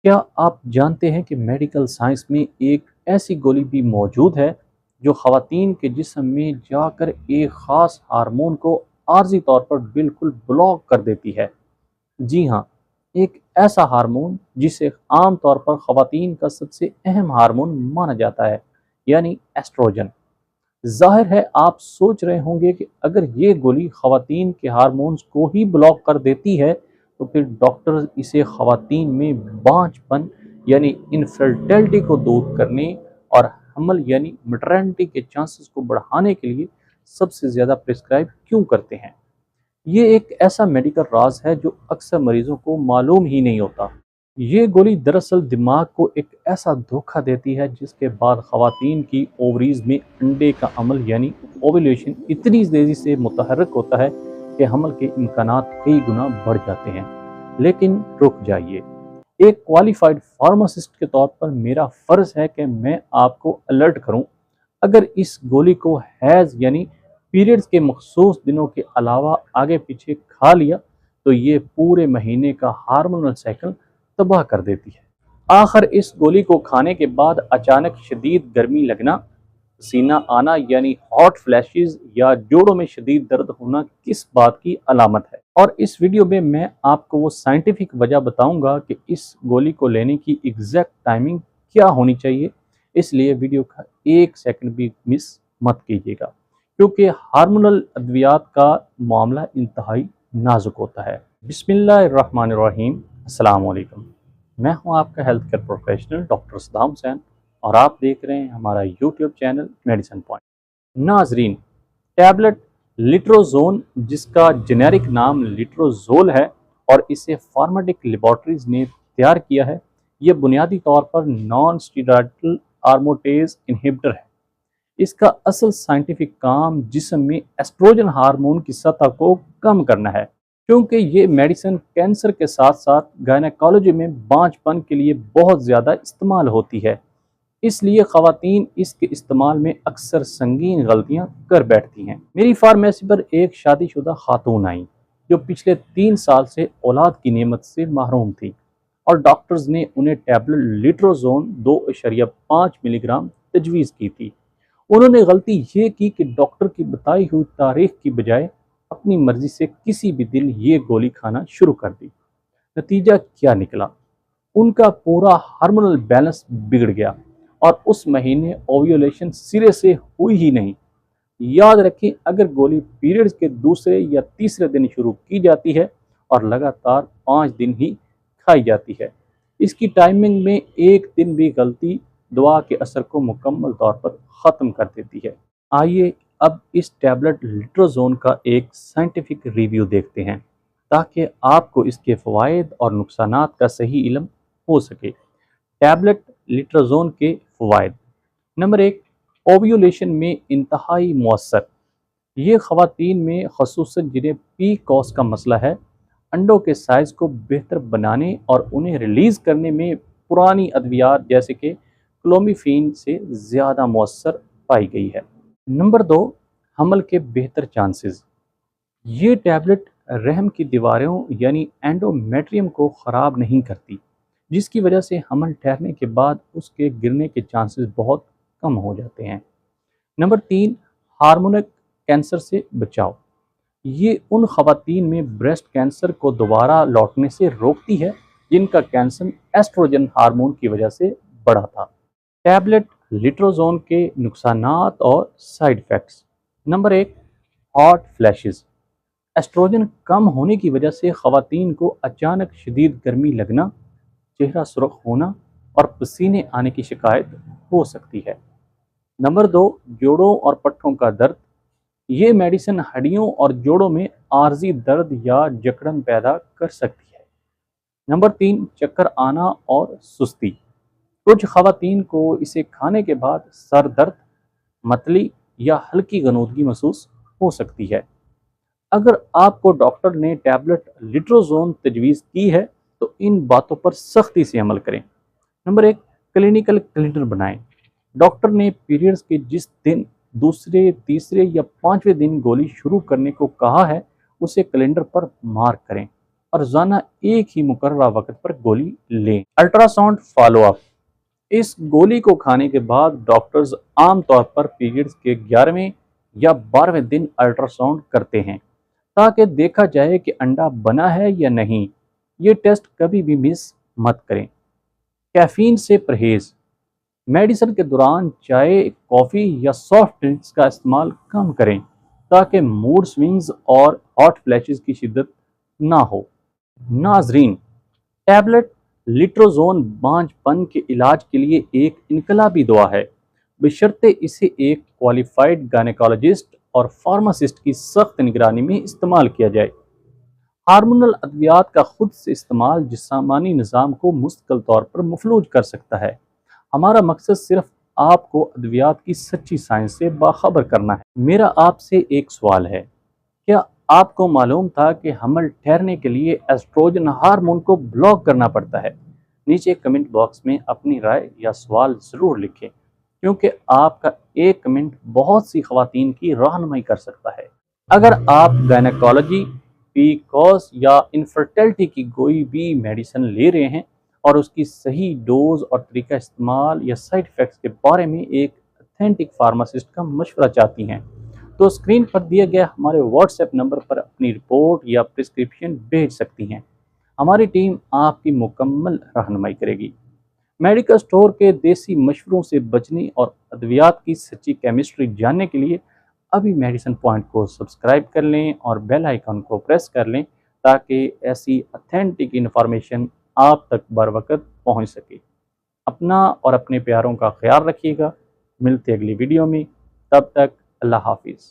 क्या आप जानते हैं कि मेडिकल साइंस में एक ऐसी गोली भी मौजूद है जो ख़वातीन के जिस्म में जाकर एक ख़ास हार्मोन को आर्जी तौर पर बिल्कुल ब्लॉक कर देती है। जी हाँ, एक ऐसा हार्मोन जिसे आम तौर पर ख़वातीन का सबसे अहम हार्मोन माना जाता है, यानी एस्ट्रोजन। ज़ाहिर है आप सोच रहे होंगे कि अगर ये गोली ख़वातीन के हार्मोन्स को ही ब्लॉक कर देती है तो फिर डॉक्टर इसे ख़वातीन में बांझपन यानी इनफर्टिलिटी को दूर करने और हमल यानी मैटरनिटी के चांसेस को बढ़ाने के लिए सबसे ज़्यादा प्रिस्क्राइब क्यों करते हैं। ये एक ऐसा मेडिकल राज है जो अक्सर मरीजों को मालूम ही नहीं होता। ये गोली दरअसल दिमाग को एक ऐसा धोखा देती है जिसके बाद ख़वातीन की ओवरीज में अंडे का अमल यानी ओव्यूलेशन इतनी तेज़ी से मुतहर्रिक होता है कि हमल के इम्कानात कई गुना बढ़ जाते हैं। लेकिन रुक जाइए, एक क्वालिफाइड फार्मासिस्ट के तौर पर मेरा फ़र्ज़ है कि मैं आपको अलर्ट करूं। अगर इस गोली को हैज़ यानी पीरियड्स के मखसूस दिनों के अलावा आगे पीछे खा लिया तो ये पूरे महीने का हार्मोनल साइकिल तबाह कर देती है। आखिर इस गोली को खाने के बाद अचानक शदीद गर्मी लगना, पसीना आना यानी हॉट फ्लैशेस या जोड़ों में शदीद दर्द होना किस बात की अलामत है। और इस वीडियो में मैं आपको वो साइंटिफिक वजह बताऊंगा कि इस गोली को लेने की एग्जैक्ट टाइमिंग क्या होनी चाहिए। इसलिए वीडियो का एक सेकंड भी मिस मत कीजिएगा, क्योंकि हार्मोनल अद्वियात का मामला इंतहाई नाजुक होता है। बिस्मिल्लाहिर्रहमानिर्रहीम। अस्सलाम वालेकुम। मैं हूं आपका health care professional doctor Saddam Hussain और आप देख रहे हैं हमारा यूट्यूब चैनल मेडिसिन पॉइंट। नाजरीन, टैबलेट लिट्रोजोन, जिसका जेनेरिक नाम लिट्रोजोल है और इसे फार्माटिक लेबॉर्ट्रीज ने तैयार किया है, यह बुनियादी तौर पर नॉन स्टीरॉयडल आर्मोटेज इनहिबिटर है। इसका असल साइंटिफिक काम जिस्म में एस्ट्रोजन हार्मोन की सतह को कम करना है। क्योंकि ये मेडिसिन कैंसर के साथ साथ गायनेकोलॉजी में बांझपन के लिए बहुत ज़्यादा इस्तेमाल होती है, इसलिए ख़वातीन इसके इस्तेमाल में अक्सर संगीन गलतियां कर बैठती हैं। मेरी फार्मेसी पर एक शादीशुदा खातून आई जो पिछले 3 साल से औलाद की नेमत से महरूम थी और डॉक्टर्स ने उन्हें टैबलेट लिट्रोजोन 2.5 मिलीग्राम तजवीज़ की थी। उन्होंने गलती ये की कि डॉक्टर की बताई हुई तारीख की बजाय अपनी मर्जी से किसी भी दिन ये गोली खाना शुरू कर दी। नतीजा क्या निकला? उनका पूरा हार्मोनल बैलेंस बिगड़ गया और उस महीने ओव्यूलेशन सिरे से हुई ही नहीं। याद रखें, अगर गोली पीरियड्स के दूसरे या तीसरे दिन शुरू की जाती है और लगातार 5 दिन ही खाई जाती है, इसकी टाइमिंग में एक दिन भी गलती दवा के असर को मुकम्मल तौर पर ख़त्म कर देती है। आइए अब इस टैबलेट लिट्रोजोन का एक साइंटिफिक रिव्यू देखते हैं ताकि आपको इसके फ़वाइद और नुकसानात का सही इल्म हो सके। टैबलेट लिट्रोजोन के फ़वाइद। नंबर 1, ओव्यूलेशन में इंतहाई मौसर। ये ख़वातीन में ख़ुसूसन जिन्हें पीसीओएस का मसला है, अंडों के साइज़ को बेहतर बनाने और उन्हें रिलीज़ करने में पुरानी अद्वियात जैसे कि क्लोमिफेन से ज़्यादा मौसर पाई गई है। नंबर 2, हमल के बेहतर चांसेस। ये टैबलेट रहम की दीवारों यानी एंडोमेट्रियम को ख़राब नहीं करती, जिसकी वजह से हमल ठहरने के बाद उसके गिरने के चांसेस बहुत कम हो जाते हैं। नंबर 3, हार्मोनल कैंसर से बचाव। ये उन ख़वातीन में ब्रेस्ट कैंसर को दोबारा लौटने से रोकती है जिनका कैंसर एस्ट्रोजन हार्मोन की वजह से बढ़ा था। टैबलेट लिट्रोजोन के नुकसानात और side effects. Number 1, hot flashes. Oestrogen कम होने की वजह से ख़वातीन को अचानक शदीद गर्मी लगना, चेहरा सुर्ख होना और पसीने आने की शिकायत हो सकती है। नंबर 2, जोड़ों और पट्टों का दर्द। ये मेडिसिन हड्डियों और जोड़ों में आर्जी दर्द या जकड़न पैदा कर सकती है। नंबर 3, चक्कर आना और सुस्ती। कुछ ख़वातीन को इसे खाने के बाद सर दर्द, मतली या हल्की गनूदगी महसूस हो सकती है। अगर आपको डॉक्टर ने टैबलेट लिट्रोजोन तजवीज़ की है तो इन बातों पर सख्ती से अमल करें। नंबर 1, क्लिनिकल कैलेंडर बनाएं। डॉक्टर ने पीरियड्स के जिस दिन दूसरे, तीसरे या 5वें दिन गोली शुरू करने को कहा है उसे कैलेंडर पर मार्क करें। और रोजाना एक ही मुकर्ररा वक्त पर गोली लें। Ultrasound follow up. इस गोली को खाने के बाद डॉक्टर्स आमतौर पर पीरियड्स के 11वें या 12वें दिन अल्ट्रासाउंड करते हैं ताकि देखा जाए कि अंडा बना है या नहीं। ये टेस्ट कभी भी मिस मत करें। कैफीन से परहेज। मेडिसिन के दौरान चाय, कॉफ़ी या सॉफ्ट ड्रिंक्स का इस्तेमाल कम करें ताकि मूड स्विंग्स और हॉट फ्लैशेस की शिद्दत ना हो। नाजरीन, टैबलेट लिट्रोजोन बांझपन के इलाज के लिए एक इनकलाबी दवा है, बशर्ते इसे एक क्वालिफाइड गायनेकोलॉजिस्ट और फार्मासिस्ट की सख्त निगरानी में इस्तेमाल किया जाए। हार्मोनल अद्वियात का खुद से इस्तेमाल जिस्मानी निज़ाम को मुस्तकिल तौर पर मफलूज कर सकता है। हमारा मकसद सिर्फ आपको अद्वियात की सच्ची साइंस से बाखबर करना है। मेरा आपसे एक सवाल है, क्या आपको मालूम था कि हमल ठहरने के लिए एस्ट्रोजन हार्मोन को ब्लॉक करना पड़ता है? नीचे कमेंट बॉक्स में अपनी राय या सवाल ज़रूर लिखें, क्योंकि आपका एक कमेंट बहुत सी खवातीन की रहनुमाई कर सकता है। अगर आप गायनेकोलॉजी, पीकॉस या इनफर्टिलिटी की कोई भी मेडिसिन ले रहे हैं और उसकी सही डोज और तरीका इस्तेमाल या साइड इफ़ेक्ट्स के बारे में एक अथेंटिक फार्मासिस्ट का मशवरा चाहती हैं, तो स्क्रीन पर दिए गए हमारे व्हाट्सएप नंबर पर अपनी रिपोर्ट या प्रिस्क्रिप्शन भेज सकती हैं। हमारी टीम आपकी मुकम्मल रहनुमाई करेगी। मेडिकल स्टोर के देसी मशवरों से बचने और अद्वियात की सच्ची केमिस्ट्री जानने के लिए अभी मेडिसिन पॉइंट को सब्सक्राइब कर लें और बेल आइकन को प्रेस कर लें ताकि ऐसी अथेंटिक इन्फॉर्मेशन आप तक बर वक्त पहुँच सके। अपना और अपने प्यारों का ख्याल रखिएगा। मिलते अगली वीडियो में, तब तक अल्लाह हाफिज़।